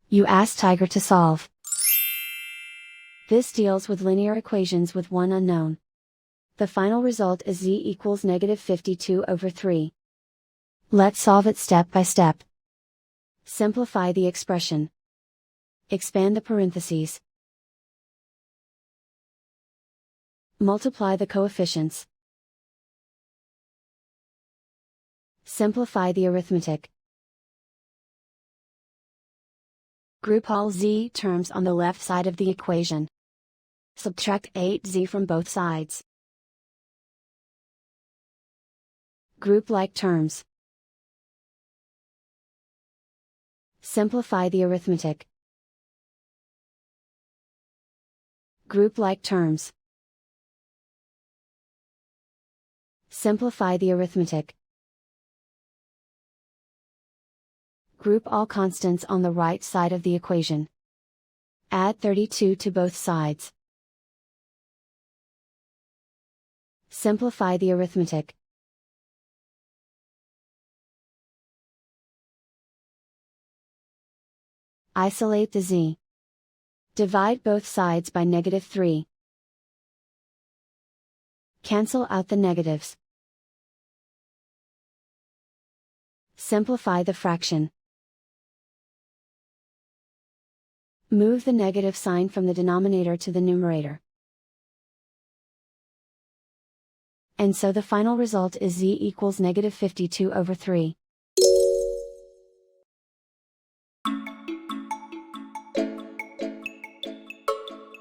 You ask Tiger to solve. This deals with linear equations with one unknown. The final result is z equals -52/3. Let's solve it step by step. Simplify the expression. Expand the parentheses. Multiply the coefficients. Simplify the arithmetic. Group all z terms on the left side of the equation. Subtract 8z from both sides. Group like terms. Simplify the arithmetic. Group like terms. Simplify the arithmetic. Group all constants on the right side of the equation. Add 32 to both sides. Simplify the arithmetic. Isolate the z. Divide both sides by -3. Cancel out the negatives. Simplify the fraction. Move the negative sign from the denominator to the numerator. And so the final result is z equals -52/3.